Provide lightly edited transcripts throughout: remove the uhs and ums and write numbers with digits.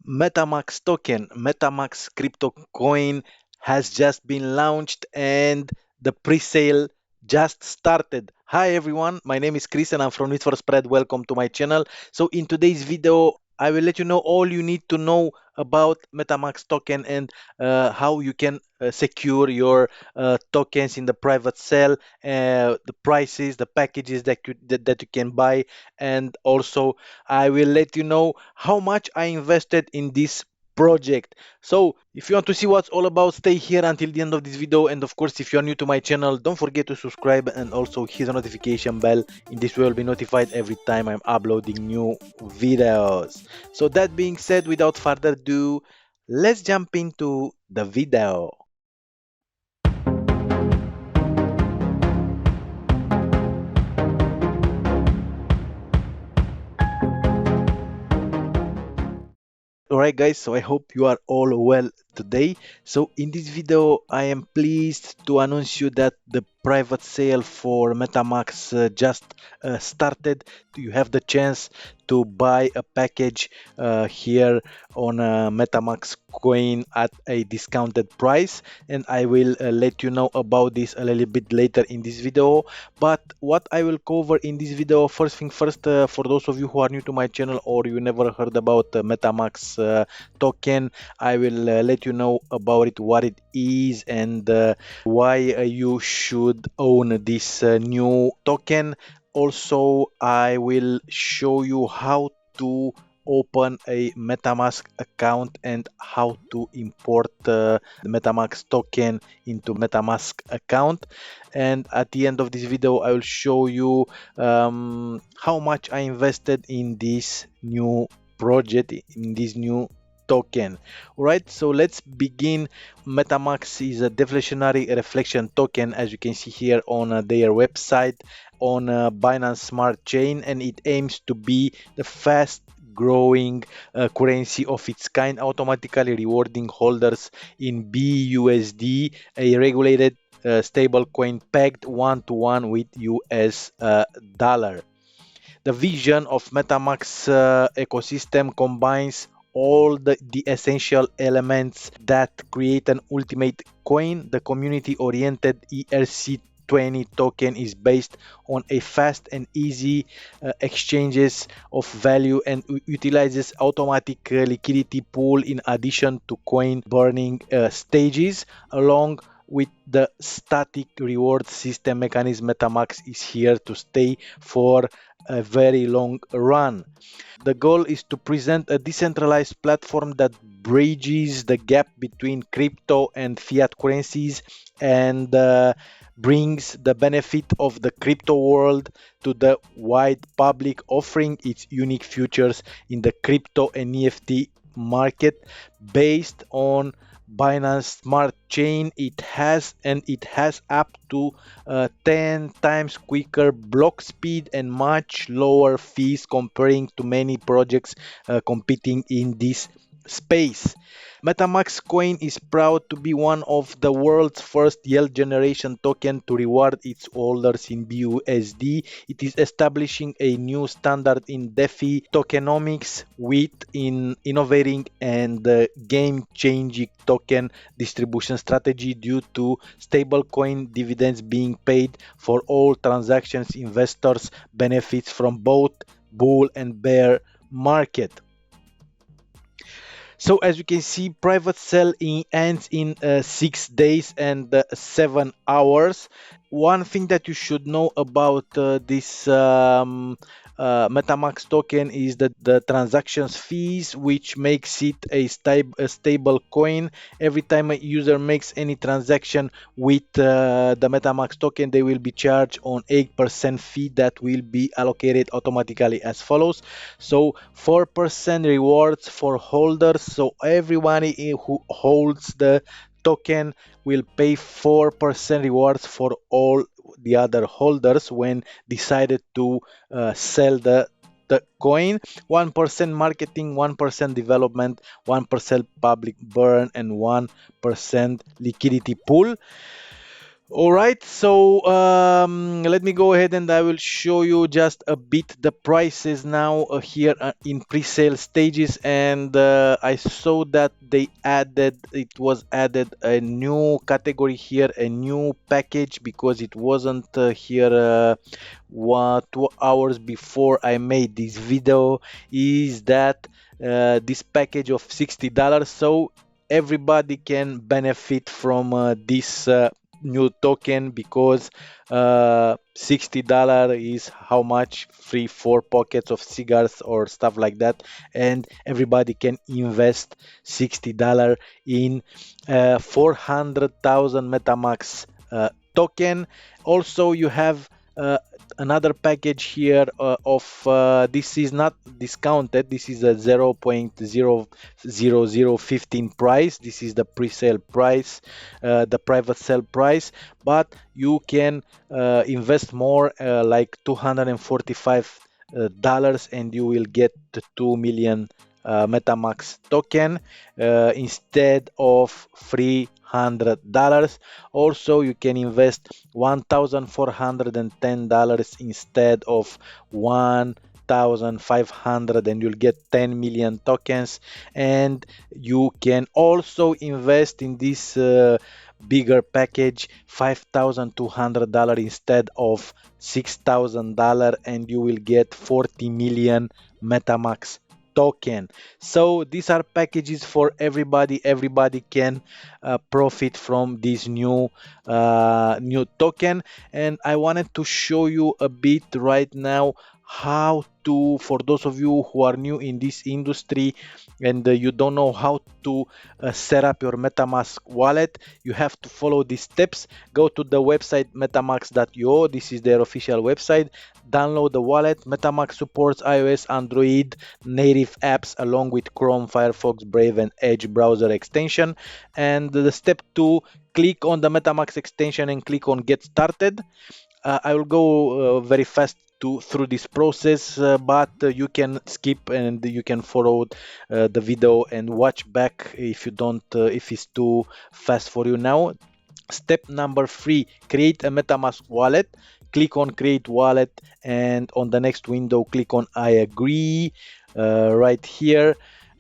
MetaMax token, MetaMax crypto coin has just been launched and the pre-sale just started. Hi everyone, my name is Chris and I'm from for Spread. Welcome to my channel. So in today's video, I will let you know all you need to know about MetaMax token and how you can secure your tokens in the private sale, the prices, the packages that you can buy, and also I will let you know how much I invested in this project. So if you want to see what's all about, stay here until the end of this video. And of course, if you're new to my channel, don't forget to subscribe and also hit the notification bell. In this way, you'll be notified every time I'm uploading new videos. So that being said, without further ado, let's jump into the video. Alright guys, so I hope you are all well today. So in this video, I am pleased to announce you that the private sale for MetaMax just started. You have the chance to buy a package here on MetaMax coin at a discounted price, and I will let you know about this a little bit later in this video. But what I will cover in this video, first thing first, for those of you who are new to my channel or you never heard about MetaMax token, I will let you know about it, what it is, and why you should own this new token. Also, I will show you how to open a MetaMask account and how to import the MetaMask token into MetaMask account. And at the end of this video, I will show you how much I invested in this new project, in this new token. All right, so let's begin. MetaMax is a deflationary reflection token, as you can see here on their website, on Binance Smart Chain, and it aims to be the fast growing currency of its kind, automatically rewarding holders in BUSD, a regulated stable coin pegged one-to-one with US dollar. The vision of MetaMax ecosystem combines all the essential elements that create an ultimate coin. The community-oriented ERC20 token is based on a fast and easy exchanges of value and utilizes automatic liquidity pool in addition to coin burning stages, along with the static reward system mechanism. MetaMax is here to stay for a very long run. The goal is to present a decentralized platform that bridges the gap between crypto and fiat currencies and brings the benefit of the crypto world to the wide public, offering its unique features in the crypto and NFT market based on Binance Smart Chain. It has up to 10 times quicker block speed and much lower fees comparing to many projects competing in this space. MetaMax coin is proud to be one of the world's first yield generation token to reward its holders in BUSD. It is establishing a new standard in DeFi tokenomics with innovating and game-changing token distribution strategy due to stablecoin dividends being paid for all transactions. Investors benefits from both bull and bear market. So as you can see, private sale ends in 6 days and 7 hours. One thing that you should know about this MetaMax token is that the transactions fees, which makes it a stable coin. Every time a user makes any transaction with the MetaMax token, they will be charged on 8% fee that will be allocated automatically as follows. So 4% rewards for holders. So everyone who holds the token will pay 4% rewards for all the other holders when decided to sell the coin. 1% marketing, 1% development, 1% public burn, and 1% liquidity pool. All right, so let me go ahead and I will show you just a bit the prices now here in pre-sale stages. And I saw that it was added a new category here, a new package, because it wasn't here 2 hours before I made this video. Is that this package of $60, so everybody can benefit from this new token, because $60 is how much, 3 4 pockets of cigars or stuff like that, and everybody can invest $60 in 400,000 MetaMax token. Also, you have another package here of this is not discounted, this is a 0.00015 price. This is the pre-sale price, the private sale price, but you can invest more, like $245, and you will get the 2 million MetaMax token instead of $300. Also, you can invest $1,410 instead of 1,500, and you'll get 10 million tokens. And you can also invest in this bigger package, $5,200 instead of $6,000, and you will get 40 million MetaMax token. So these are packages for everybody. Everybody can profit from this new token. And I wanted to show you a bit right now how to, for those of you who are new in this industry and you don't know how to set up your MetaMask wallet, you have to follow these steps. Go to the website metamax.io. This is their official website. Download the wallet. MetaMask supports iOS, Android native apps along with Chrome, Firefox, Brave, and Edge browser extension. And the step 2, click on the MetaMask extension and click on Get Started. I will go very fast through this process, but you can skip and you can follow the video and watch back if you don't, if it's too fast for you now. Step number 3, create a MetaMask wallet. Click on Create Wallet, and on the next window, click on I agree right here.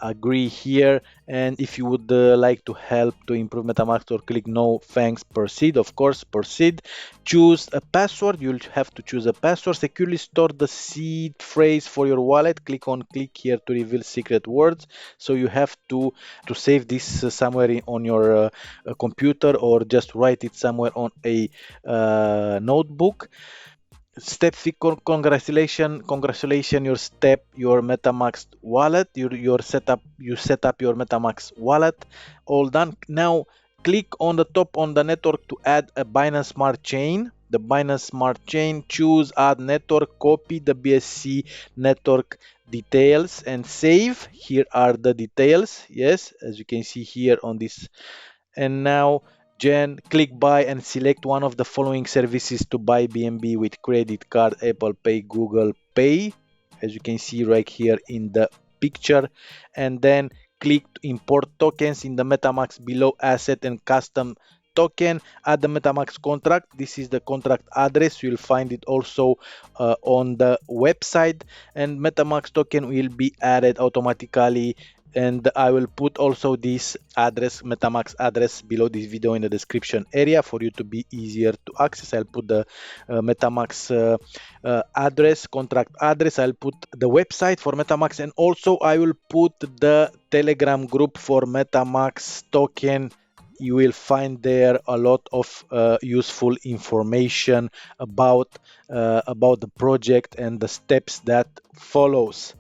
Agree here. And if you would like to help to improve MetaMask, or click no thanks, proceed. Of course, proceed. Choose a password. You'll have to choose a password. Securely store the seed phrase for your wallet. Click here to reveal secret words. So you have to save this somewhere on your computer, or just write it somewhere on a notebook. Step 3, congratulations, your MetaMax wallet, you set up your MetaMax wallet. All done. Now click on the top on the network to add a Binance Smart Chain. The Binance Smart Chain, choose add network, copy the BSC network details and save. Here are the details, yes, as you can see here on this. And now, Jen, click buy and select one of the following services to buy BNB with credit card: Apple Pay, Google Pay, as you can see right here in the picture. And then click to import tokens in the MetaMax below asset and custom token. Add the MetaMax contract. This is the contract address. You'll find it also on the website, and MetaMax token will be added automatically. And I will put also this address, MetaMax address, below this video in the description area for you to be easier to access. I'll put the MetaMax address, contract address. I'll put the website for MetaMax, and also I will put the Telegram group for MetaMax token. You will find there a lot of useful information about the project and the steps that follows.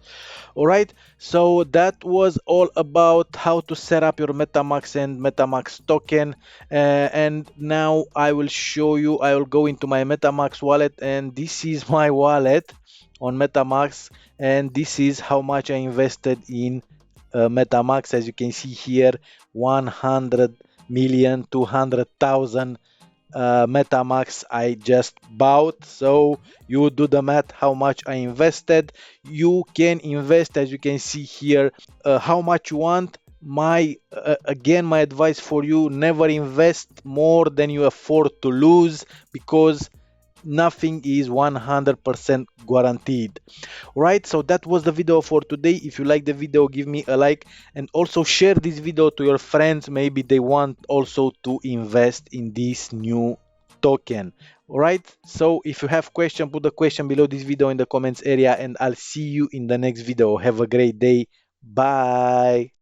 All right, so that was all about how to set up your MetaMax and MetaMax token. And now I will show you, I will go into my MetaMax wallet, and this is my wallet on MetaMax, and this is how much I invested in MetaMax. As you can see here, 100,200,000 MetaMax I just bought. So you do the math how much I invested. You can invest, as you can see here, how much you want. My again, my advice for you: never invest more than you afford to lose, because nothing is 100% guaranteed. Right, so that was the video for today. If you like the video, give me a like, and also share this video to your friends. Maybe they want also to invest in this new token. All right, so if you have question, put the question below this video in the comments area, and I'll see you in the next video. Have a great day. Bye.